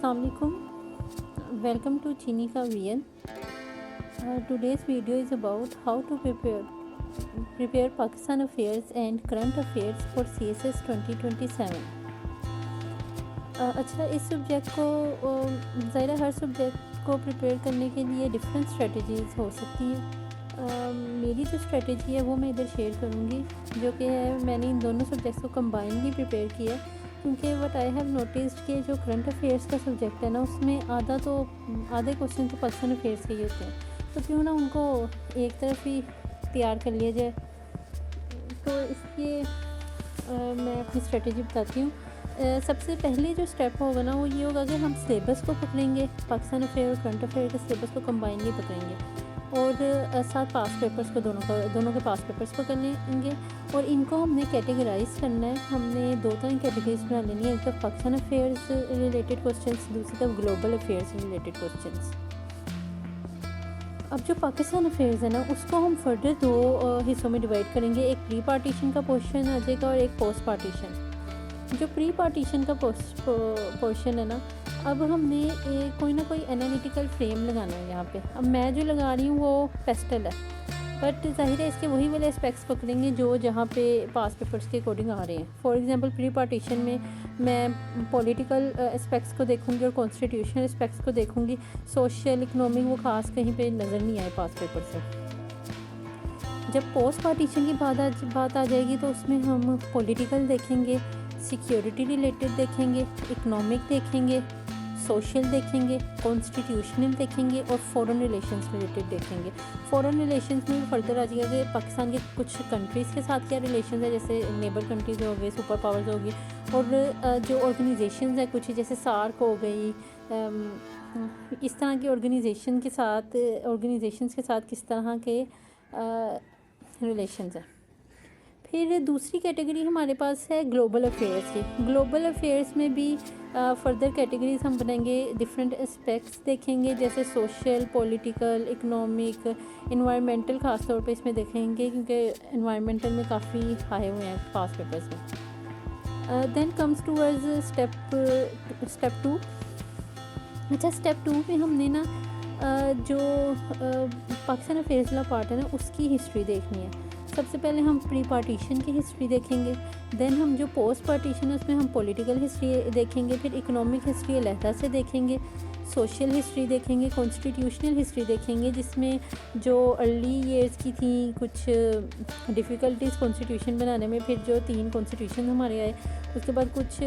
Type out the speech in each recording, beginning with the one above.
अस्सलाम वालेकुम, welcome to चीनी का VN. Today's video is about how to prepare Pakistan affairs and current affairs for CSS 2027। अच्छा, इस सब्जेक्ट को ज़ाहिर हर सब्जेक्ट को प्रिपेयर करने के लिए डिफरेंट स्ट्रेटजीज़ हो सकती हैं। मेरी जो स्ट्रेटजी है वो मैं इधर शेयर करूँगी, जो कि है मैंने इन दोनों सब्जेक्ट्स को कंबाइनली प्रिपेयर किया है। क्योंकि व्हाट आई हैव नोटिस्ड कि जो करंट अफेयर्स का सब्जेक्ट है ना, उसमें आधे क्वेश्चन तो पाकिस्तान अफेयर्स के ही होते हैं, तो क्यों ना उनको एक तरफ ही तैयार कर लिया जाए। तो इसलिए मैं अपनी स्ट्रेटजी बताती हूँ। सबसे पहले जो स्टेप होगा ना, वो ये होगा कि हम सिलेबस को पकड़ेंगे, पाकिस्तान अफेयर और करंट अफेयर के सिलेबस को कंबाइनली पकड़ेंगे और साथ पास पेपर्स को दोनों के पास पेपर्स पकड़ लेंगे और इनको हमने कैटेगराइज करना है। हमने दो तरह की कैटेगरीज बना लेनी है, एक तरफ पाकिस्तान अफेयर्स रिलेटेड क्वेश्चंस, दूसरी तरफ ग्लोबल अफेयर्स रिलेटेड क्वेश्चंस। अब जो पाकिस्तान अफेयर्स है ना, उसको हम फर्दर दो हिस्सों में डिवाइड करेंगे। एक प्री पार्टीशन का पोर्शन आ जाएगा और एक पोस्ट पार्टीशन। जो प्री पार्टीशन का पोर्शन है ना, अब हमने कोई ना कोई एनालिटिकल फ्रेम लगाना है यहाँ पे। अब मैं जो लगा रही हूँ वो पेस्टल है, बट जाहिर है इसके वही वाले एस्पेक्ट्स पकड़ेंगे जो जहाँ पे पास पेपर्स के अकॉर्डिंग आ रहे हैं। फॉर एग्जांपल प्री पार्टीशन में मैं पॉलिटिकल एस्पेक्ट्स को देखूँगी और कॉन्स्टिट्यूशनल एस्पेक्ट्स को देखूँगी। सोशल इकनॉमिक वो खास कहीं पे नज़र नहीं आए पास पेपर से। जब पोस्ट पार्टीशन की बात आ जाएगी तो उसमें हम पॉलिटिकल देखेंगे, सिक्योरिटी रिलेटेड देखेंगे, इकनॉमिक देखेंगे, सोशल देखेंगे, कॉन्स्टिट्यूशनल देखेंगे और फॉरेन रिलेशंस रिलेटेड देखेंगे। फॉरेन रिलेशंस में फर्दर आ जाएगा कि पाकिस्तान के कुछ कंट्रीज़ के साथ क्या रिलेशन है, जैसे नेबर कंट्रीज़ हो गए, सुपर पावर्स हो गई, और जो ऑर्गेनाइजेशंस है कुछ जैसे सार्क हो गई, इस तरह की ऑर्गेनाइजेशंस के साथ किस तरह के रिलेशंस हैं। फिर दूसरी कैटेगरी हमारे पास है ग्लोबल अफेयर्स की। ग्लोबल अफेयर्स में भी फर्दर कैटेगरीज हम बनाएंगे, डिफरेंट एस्पेक्ट्स देखेंगे, जैसे सोशल, पॉलिटिकल, इकनॉमिक, इन्वायरमेंटल ख़ास तौर पे इसमें देखेंगे क्योंकि इन्वायरमेंटल में काफ़ी आए हुए हैं पास पेपर्स में। Then comes towards step two. अच्छा, स्टेप टू में हमने ना जो पाकिस्तान अफेयर्स वाला पार्ट है ना, उसकी हिस्ट्री देखनी है। सबसे पहले हम प्री पार्टीशन की हिस्ट्री देखेंगे, देन हम जो पोस्ट पार्टीशन है उसमें हम पॉलिटिकल हिस्ट्री देखेंगे, फिर इकोनॉमिक हिस्ट्री अलहदा से देखेंगे, सोशल हिस्ट्री देखेंगे, कॉन्स्टिट्यूशनल हिस्ट्री देखेंगे जिसमें जो अर्ली ईयर्स की थी कुछ डिफ़िकल्टीज़ कॉन्स्टिट्यूशन बनाने में, फिर जो 3 कॉन्स्टिट्यूशन हमारे आए, उसके बाद कुछ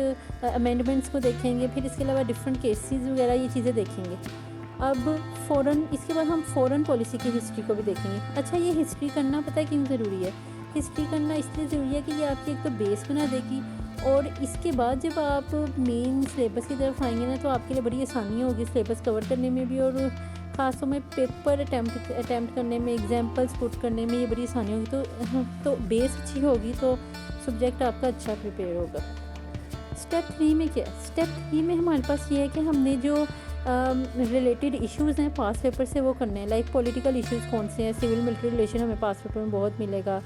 अमेंडमेंट्स को देखेंगे, फिर इसके अलावा डिफरेंट केसेस वगैरह ये चीज़ें देखेंगे। अब इसके बाद हम फ़ॉरेन पॉलिसी की हिस्ट्री को भी देखेंगे। अच्छा, ये हिस्ट्री करना पता है क्यों ज़रूरी है? हिस्ट्री करना इसलिए ज़रूरी है कि ये आपकी एक तो बेस बना देगी, और इसके बाद जब आप मेन सिलेबस की तरफ आएंगे ना, तो आपके लिए बड़ी आसानी होगी सिलेबस कवर करने में भी, और ख़ासतौर में पेपर अटैम्प्ट करने में, एग्जाम्पल्स पुट करने में ये बड़ी आसानी होगी। तो बेस अच्छी होगी तो सब्जेक्ट आपका अच्छा प्रिपेयर होगा। स्टेप 3 में क्या है? स्टेप 3 में हमारे पास ये है कि हमने जो रिलेटेड इश्यूज़ हैं पास पेपर से वो करने हैं। लाइक पॉलिटिकल इश्यूज़ कौन से हैं? सिविल मिलिट्री रिलेशन हमें पास पेपर में बहुत मिलेगा।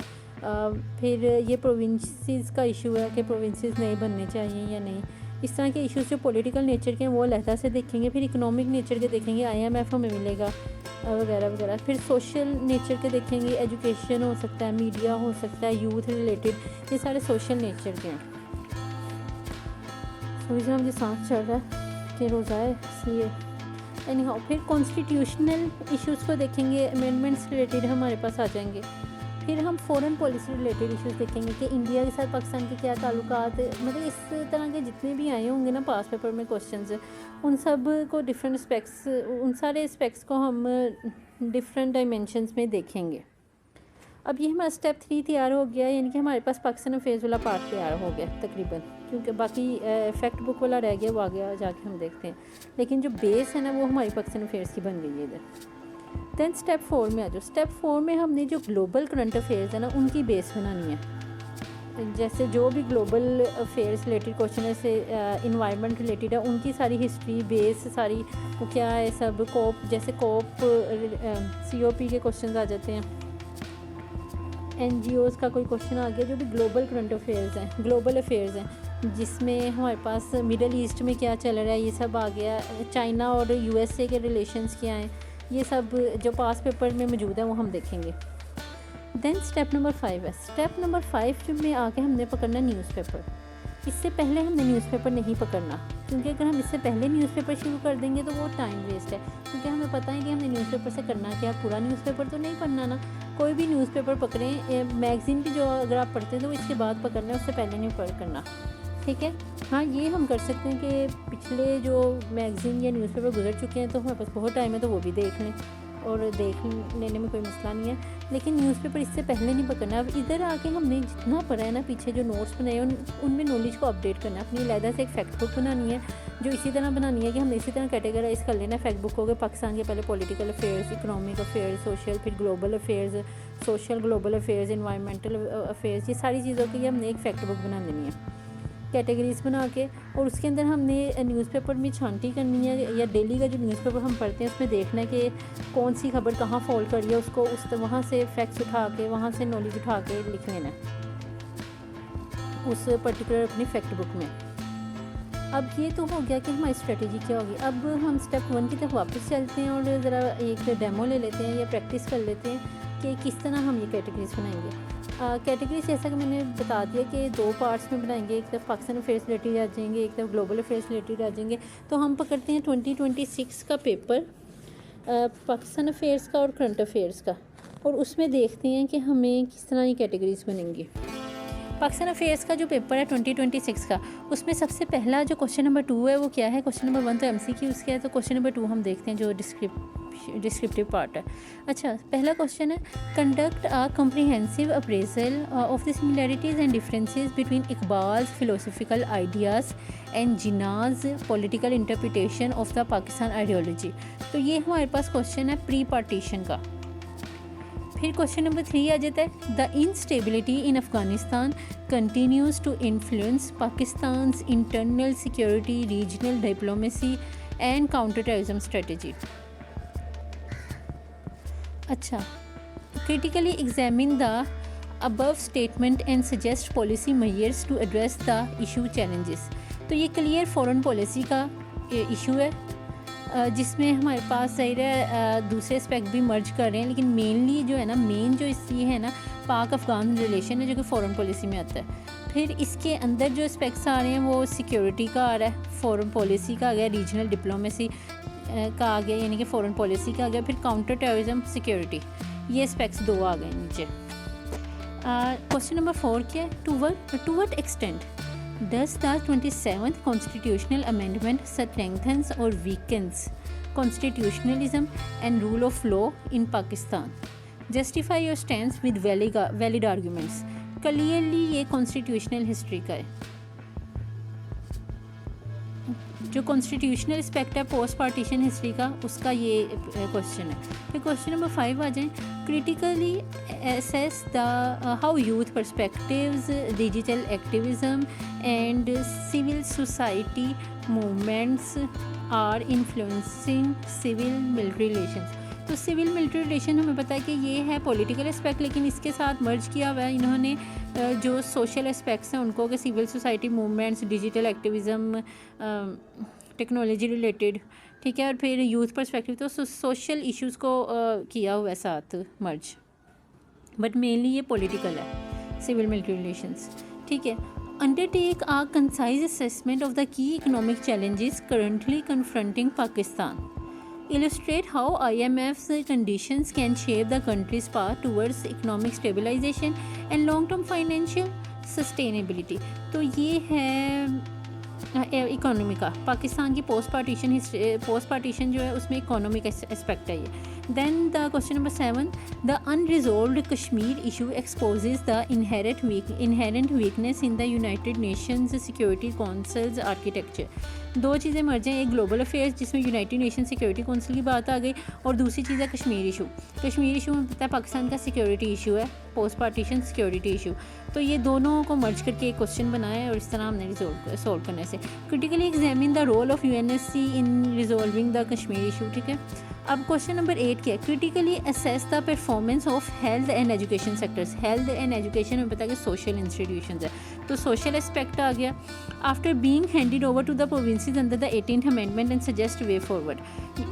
फिर ये प्रोविंसेस का इशू है कि प्रोविंसेस नहीं बनने चाहिए या नहीं। इस तरह के इश्यूज़ जो पॉलिटिकल नेचर के हैं वो अलहदा से देखेंगे। फिर इकोनॉमिक नेचर के देखेंगे, IMF हमें मिलेगा वगैरह वगैरह। फिर सोशल नेचर के देखेंगे, एजुकेशन हो सकता है, मीडिया हो सकता है, यूथ रिलेटेड, ये सारे सोशल नेचर के हैं। मुझे मुझे सांस चल रहा है कि रोज़ा है इसलिए। एनी हाउ, फिर कॉन्स्टिट्यूशनल इश्यूज़ को देखेंगे, अमेंडमेंट्स रिलेटेड हमारे पास आ जाएंगे। फिर हम फॉरेन पॉलिसी रिलेटेड इश्यूज़ देखेंगे कि इंडिया के साथ पाकिस्तान के क्या ताल्लुकात, मतलब इस तरह के जितने भी आए होंगे ना पास पेपर में क्वेश्चंस, उन सब को डिफरेंट एस्पेक्ट्स, उन सारे एस्पेक्ट्स को हम डिफरेंट डायमेंशंस में देखेंगे। अब ये हमारा स्टेप 3 तैयार हो गया, यानी कि हमारे पास पाकिस्तान अफेयर्स वाला पार्ट तैयार हो गया तकरीबन, क्योंकि बाकी फैक्ट बुक वाला रह गया, वो आगे जाके हम देखते हैं। लेकिन जो बेस है ना, वो हमारी पाकिस्तान अफेयर्स की बन गई है इधर। दैन स्टेप 4 में आ जाओ। स्टेप 4 में हमने जो ग्लोबल करंट अफेयर्स है ना, उनकी बेस बनानी है। जैसे जो भी ग्लोबल अफेयर्स रिलेटेड क्वेश्चन है, जैसे इन्वायरमेंट रिलेटेड है, उनकी सारी हिस्ट्री बेस सारी वो क्या है सब, जैसे COP के क्वेश्चन आ जाते हैं, NGOs का कोई क्वेश्चन आ गया, जो भी ग्लोबल करंट अफेयर्स हैं, ग्लोबल अफेयर्स हैं, जिसमें हमारे पास मिडल ईस्ट में क्या चल रहा है ये सब आ गया, चाइना और यूएसए के रिलेशंस क्या हैं, ये सब जो पास पेपर में मौजूद है वो हम देखेंगे। देन स्टेप नंबर 5 है। स्टेप नंबर 5 में आके हमने पकड़ना न्यूज़पेपर। इससे पहले हमने न्यूज़पेपर नहीं पकड़ना, क्योंकि अगर हम इससे पहले न्यूज़पेपर शुरू कर देंगे तो वो टाइम वेस्ट है, क्योंकि हमें पता है कि हमने न्यूज़पेपर से करना क्या, पूरा न्यूज़पेपर तो नहीं पढ़ना ना। कोई भी न्यूज़पेपर पकड़ें, मैगज़ीन की जो अगर आप पढ़ते हैं तो इसके बाद पकड़ना है, उससे पहले नहीं पढ़ करना, ठीक है। हाँ, ये हम कर सकते हैं कि पिछले जो मैगज़ीन या न्यूज़पेपर गुजर चुके हैं तो हमारे पास बहुत टाइम है तो वो भी देख लें, और देख लेने में कोई मसला नहीं है, लेकिन न्यूज़पेपर इससे पहले नहीं पकड़ना। अब इधर आके हमने जितना पढ़ा है ना, पीछे जो नोट्स बनाए उनमें नॉलेज को अपडेट करना है। अपनी अलहदा से एक फैक्ट बुक बनानी है, जो इसी तरह बनानी है कि हमने इसी तरह कैटेगराइज कर लेना है फैक्ट बुक हो गए पाकिस्तान के, पहले political affairs, economic affairs, social, फिर global affairs, social global affairs, environmental affairs, ये सारी चीज़ों की हमने एक फैक्ट बुक बना देनी है कैटेगरीज बना के, और उसके अंदर हमने न्यूज़पेपर में छांटी करनी है, या डेली का जो न्यूज़पेपर हम पढ़ते हैं उसमें देखना है कि कौन सी खबर कहाँ फॉल कर रही है, उसको वहाँ से फैक्ट्स उठा के, वहाँ से नॉलेज उठा के लिख लेना है उस पर्टिकुलर अपनी फैक्ट बुक में। अब ये तो हो गया कि हमारी स्ट्रेटजी क्या होगी। अब हम स्टेप 1 की तरफ वापस चलते हैं और ज़रा एक डेमो ले लेते हैं या प्रैक्टिस कर लेते हैं कि किस तरह हम ये कैटेगरीज बनाएंगे। कैटेगरीज जैसा कि मैंने बता दिया कि 2 पार्ट्स में बनाएंगे, एक तरफ पाकिस्तान अफेयर्स रिलेटेड आ जाएंगे, एक तरफ ग्लोबल अफेयर्स रिलेटेड आ जाएंगे। तो हम पकड़ते हैं 2026 का पेपर, पाकिस्तान अफेयर्स का और करंट अफेयर्स का, और उसमें देखते हैं कि हमें किस तरह ये कैटेगरीज बनेंगी। पाकिस्तान अफेयर्स का जो पेपर है 2026 का, उसमें सबसे पहला जो क्वेश्चन नंबर 2 है वो क्या है। क्वेश्चन नंबर 1 तो MCQ है, तो क्वेश्चन नंबर 2 हम देखते हैं जो डिस्क्रिप्टिव पार्ट है। अच्छा, पहला क्वेश्चन है, conduct a comprehensive appraisal of the similarities and differences between Iqbal's philosophical ideas and Jinnah's political interpretation of the Pakistan ideology. तो ये हमारे पास क्वेश्चन है प्री पार्टीशन का। फिर क्वेश्चन नंबर 3 आ जाता है, the instability in Afghanistan continues to influence Pakistan internal security, regional diplomacy and counter terrorism strategy. अच्छा, critically examine the above statement and suggest policy measures to address the issue challenges. तो ये clear foreign policy का issue है, जिसमें हमारे पास सही है दूसरे एस्पेक्ट भी मर्ज कर रहे हैं, लेकिन मेनली जो है ना, मेन जो ये है ना, पाक अफ़गान रिलेशन है जो कि फ़ॉरेन पॉलिसी में आता है। फिर इसके अंदर जो एस्पेक्ट्स आ रहे हैं वो सिक्योरिटी का आ रहा है, फ़ॉरेन पॉलिसी का आ गया, रीजनल डिप्लोमेसी का आ गया, यानी कि फ़ॉरेन पॉलिसी का आ गया, फिर काउंटर टेररिज्म सिक्योरिटी, ये एस्पेक्ट्स 2 आ गए नीचे। क्वेश्चन नंबर 4 क्या है, to what extent does the 27th constitutional amendment strengthens or weakens constitutionalism and rule of law in Pakistan? Justify your stance with valid arguments. Clearly ये constitutional history का है, जो कॉन्स्टिट्यूशनल एस्पेक्ट है post partition history का, उसका ये question है। फिर क्वेश्चन नंबर 5 आ जाए, critically assess the how youth perspectives, digital activism and civil society movements are influencing civil military relations. तो सिविल मिलिट्री रिलेशन हमें पता है कि ये है पॉलिटिकल एस्पेक्ट, लेकिन इसके साथ मर्ज किया हुआ है इन्होंने जो सोशल एस्पेक्ट्स हैं उनको, कि civil society movements, digital activism, technology related, ठीक है, और फिर यूथ पर्सपेक्टिव, तो सोशल इश्यूज़ को किया हुआ है साथ मर्ज, बट मेनली ये पॉलिटिकल है सिविल मिलिट्री रिलेशंस, ठीक है। Undertake a concise assessment of the key economic challenges currently confronting Pakistan. Illustrate how IMF's conditions can shape the country's path towards economic stabilization and long-term financial sustainability। तो ये है economy का, पाकिस्तान की post partition जो है उसमें इकोनॉमिक एस्पेक्ट है ये। Then the question number 7, the unresolved Kashmir issue exposes the inherent weakness in the United Nations Security Council's architecture। 2 चीज़ें मर्ज हैं, एक ग्लोबल अफेयर्स जिसमें यूनाइटेड नेशन सिक्योरिटी काउंसिल की बात आ गई, और दूसरी चीज़ है कश्मीर इशू। कश्मीर इशू में पता है पाकिस्तान का सिक्योरिटी इशू है, पोस्ट पार्टीशन सिक्योरिटी इशू। तो ये दोनों को मर्ज करके एक क्वेश्चन बनाया और इस तरह हमने सॉल्व करने से। Critically examine the role of UNSC in resolving the Kashmir issue, ठीक है। अब क्वेश्चन नंबर 8 क्या है, critically assess the performance of health and education sectors. Health and education में पता है कि सोशल इंस्टीट्यूशंस है, तो सोशल एस्पेक्ट आ गया। After being handed over to the provinces under the 18th amendment and suggest way forward.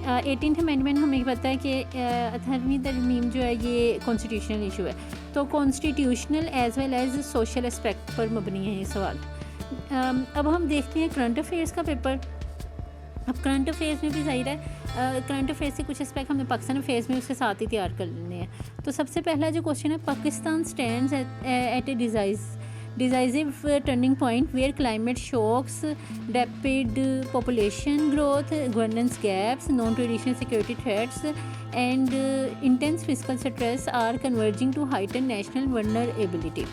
18th amendment हमें पता है कि 18वीं तरमीम जो है ये कॉन्स्टिट्यूशनल इशू है, तो constitutional as well as social aspect पर मबनी है ये सवाल। अब हम देखते हैं करंट अफेयर्स का पेपर। अब करंट अफेयर्स में भी ज़ाहिर है करंट अफेयर्स से कुछ एस्पेक्ट हमने पाकिस्तान अफेयर्स में उसके साथ ही तैयार कर लेने हैं। तो सबसे पहला जो क्वेश्चन है, Pakistan stands at a decisive turning point where climate shocks, rapid population growth, governance gaps, non traditional security threats and intense physical stress are converging to heighten national vulnerability.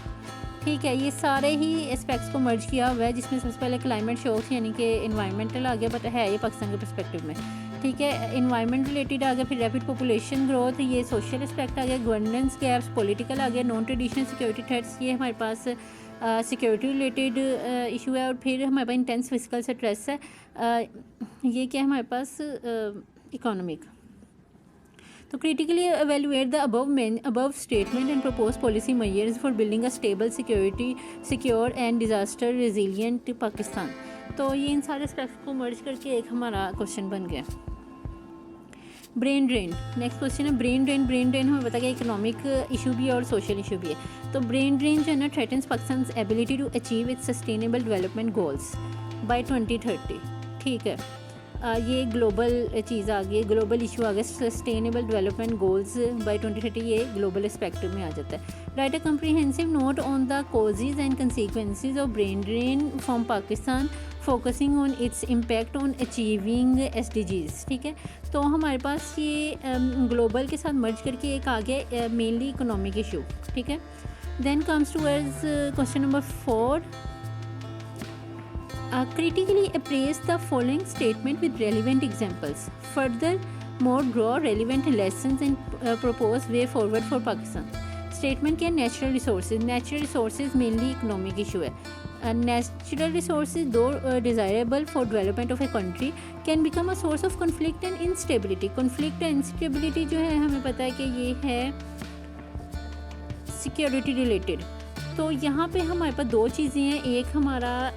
ठीक है, ये सारे ही एस्पेक्ट्स को मर्ज किया हुआ है, जिसमें सबसे पहले क्लाइमेट शॉक्स यानी कि इन्वायरमेंटल आ गया, बट है ये पाकिस्तान के पर्सपेक्टिव में। ठीक है, इन्वायरमेंट रिलेटेड आ गया, फिर रैपिड पॉपुलेशन ग्रोथ, ये सोशल एस्पेक्ट आ गया, गवर्नेंस गैप्स, पॉलिटिकल आ गया, नॉन ट्रेडिशनल सिक्योरिटी थ्रेट्स, ये हमारे पास सिक्योरिटी रिलेटेड इशू है, और फिर हमारे पास इंटेंस फिजिकल स्ट्रेस है, ये क्या है हमारे पास इकोनॉमिक। तो critically evaluate the above statement and propose policy measures for building a stable, secure and disaster resilient Pakistan। तो ये इन सारे एस्पेक्ट्स को मर्ज करके एक हमारा क्वेश्चन बन गया। ब्रेन ड्रेन, नेक्स्ट क्वेश्चन है ब्रेन ड्रेन हमें पता है इकोनॉमिक इशू भी है और सोशल इशू भी है। तो ब्रेन ड्रेन जो है ना threatens Pakistan ability to achieve its sustainable development goals by 2030। ठीक है, ये ग्लोबल चीज़ आ गई, ग्लोबल इशू आ गया, सस्टेनेबल डेवलपमेंट गोल्स बाय 2030, ये ग्लोबल एस्पेक्ट में आ जाता है। Right a comprehensive note on the causes and consequences of brain drain from Pakistan, focusing on its impact on achieving SDGs। ठीक है, तो हमारे पास ये ग्लोबल के साथ मर्ज करके एक आ गया मेनली इकोनॉमिक इशू। ठीक है, then comes towards question number 4। Critically appraise the following statement with relevant examples. Furthermore, draw relevant lessons and propose way forward for Pakistan. Statement क्या, natural resources mainly economic issue है। Natural resources though desirable for development of a country can become a source of conflict and instability। conflict and instability जो है हमें पता है कि ये है सिक्योरिटी रिलेटेड। तो यहाँ पे हमारे पास दो चीज़ें हैं, एक हमारा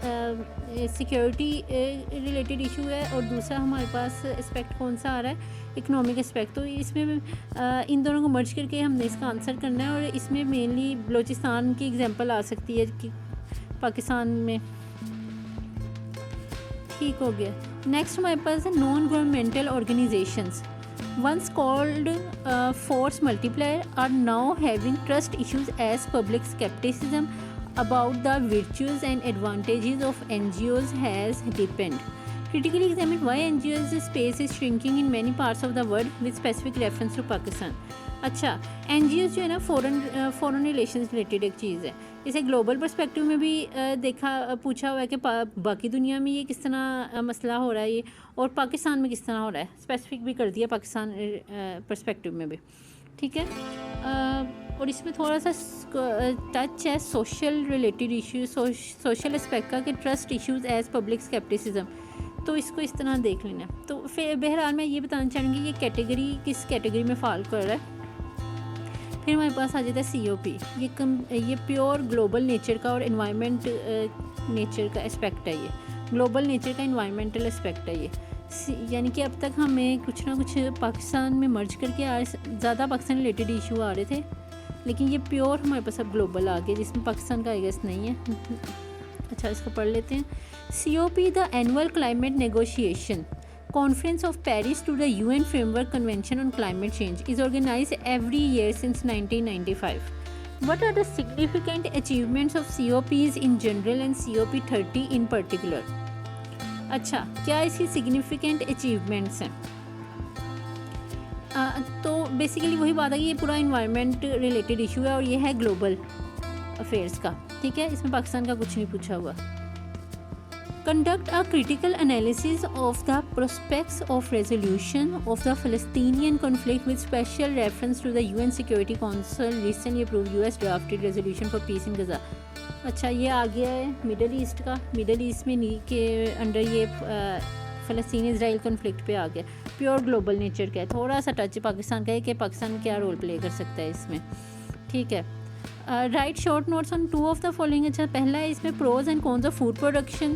सिक्योरिटी रिलेटेड इशू है और दूसरा हमारे पास एस्पेक्ट कौन सा आ रहा है, इकोनॉमिक एस्पेक्ट। तो इसमें इन दोनों को मर्ज करके हमने इसका आंसर करना है, और इसमें मेनली बलूचिस्तान की एग्जांपल आ सकती है कि पाकिस्तान में। ठीक हो गया। नेक्स्ट हमारे पास है non governmental organisations once called force multiplier are now having trust issues as public skepticism about the virtues and advantages of NGOs has deepened. Critically examine why NGOs space is shrinking in many parts of the world with specific reference to Pakistan। अच्छा, NGOs जो है ना foreign relations related एक चीज़ है, इसे global perspective में भी पूछा हुआ है कि बाकी दुनिया में ये किस तरह मसला हो रहा है ये, और पाकिस्तान में किस तरह हो रहा है, स्पेसिफिक भी कर दिया पाकिस्तान पर्सपेक्टिव में भी। ठीक है, और इसमें थोड़ा सा टच है social related issue, social aspect का कि trust issues as public scepticism, तो इसको इस तरह देख लेना। तो फिर बहरहाल मैं ये बताना चाहूँगी ये कैटेगरी किस कैटेगरी में फॉल कर रहा है। फिर हमारे पास आ जाता है COP, ये प्योर ग्लोबल नेचर का और इन्वायरमेंट नेचर का एस्पेक्ट है, ये ग्लोबल नेचर का इन्वायरमेंटल एस्पेक्ट है ये, यानी कि अब तक हमें कुछ ना कुछ पाकिस्तान में मर्ज करके ज़्यादा पाकिस्तान रिलेटेड इशू आ रहे थे, लेकिन ये प्योर हमारे पास अब ग्लोबल आ गया जिसमें पाकिस्तान का आई गेस नहीं है। अच्छा, इसको पढ़ लेते हैं। COP the annual climate negotiation Conference of Paris to the UN Framework Convention on Climate Change is organized every year since 1995. What are the significant achievements of COPs in general and COP30 in particular? अच्छा, क्या इसकी significant achievements हैं? तो basically वही बात है कि ये पूरा इन्वायरमेंट रिलेटेड इशू है और ये है ग्लोबल अफेयर्स का। ठीक है, इसमें पाकिस्तान का कुछ नहीं पूछा हुआ। Conduct a critical analysis of the prospects of resolution of the Palestinian conflict with special reference to the UN Security Council recently approved US drafted resolution for peace in Gaza। अच्छा, ये आ गया है मिडल ईस्ट का, middle east में के under ये फ़लस्तीन Israel conflict पे आ गया। प्योर ग्लोबल नेचर का है, थोड़ा सा टच पाकिस्तान का है कि पाकिस्तान क्या रोल प्ले कर सकता है इसमें, ठीक है। Write short notes on 2 of the following. अच्छा, पहला है इसमें pros and cons of food production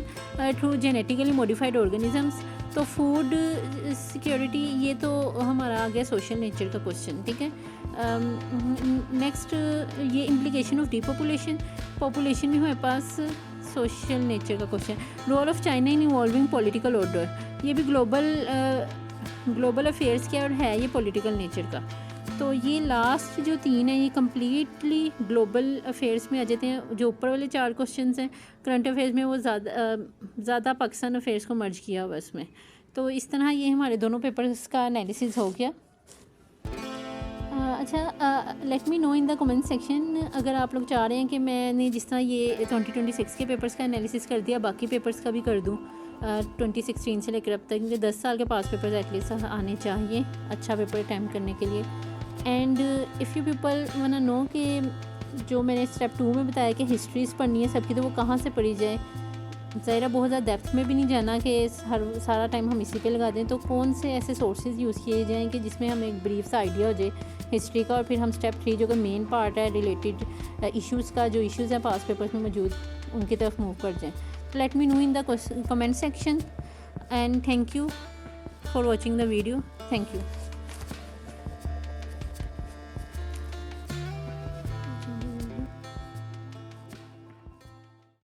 through genetically modified organisms. तो फूड सिक्योरिटी ये तो हमारा आ गया सोशल नेचर का क्वेश्चन, ठीक है। नेक्स्ट ये इम्प्लीकेशन ऑफ डीपॉपुलेशन, पॉपुलेशन भी हमारे पास सोशल नेचर का question. Role of China in evolving political order, ये भी ग्लोबल अफेयर्स का और है ये पॉलिटिकल नेचर का। तो ये लास्ट जो 3 है ये कम्प्लीटली ग्लोबल अफेयर्स में आ जाते हैं। जो ऊपर वाले 4 क्वेश्चंस हैं करंट अफेयर्स में, वो ज़्यादा पाकिस्तान अफेयर्स को मर्ज किया हुआ इसमें। तो इस तरह ये हमारे दोनों पेपर्स का एनालिसिस हो गया। अच्छा, let me know in the comment section अगर आप लोग चाह रहे हैं कि मैंने जिस तरह ये 2026 के पेपर्स का एनालिसिस कर दिया बाकी पेपर्स का भी कर दूँ 2016 से लेकर अब तक, क्योंकि 10 साल के पास पेपर्स एटलीस्ट आने चाहिए अच्छा पेपर अटैम्प्ट करने के लिए। And if you people want know कि जो मैंने स्टेप 2 में बताया कि हिस्ट्रीज़ पढ़नी है सबकी, तो वो कहाँ से पढ़ी जाए। ज़ाहिर बहुत ज़्यादा डेप्थ में भी नहीं जाना कि सारा टाइम हम इसी पे लगा दें। तो कौन से ऐसे सोर्सेज यूज़ किए जाएँ कि जिसमें हमें एक ब्रीफ सा आइडिया हो जाए हिस्ट्री का, और फिर हम स्टेप 3 जो कि मेन पार्ट है रिलेटेड इश्यूज़ का, जो इश्यूज़ हैं पास पेपर्स में मौजूद, उनकी तरफ मूव कर जाएँ। Let me know in the comment section and thank you for watching the video. Thank you.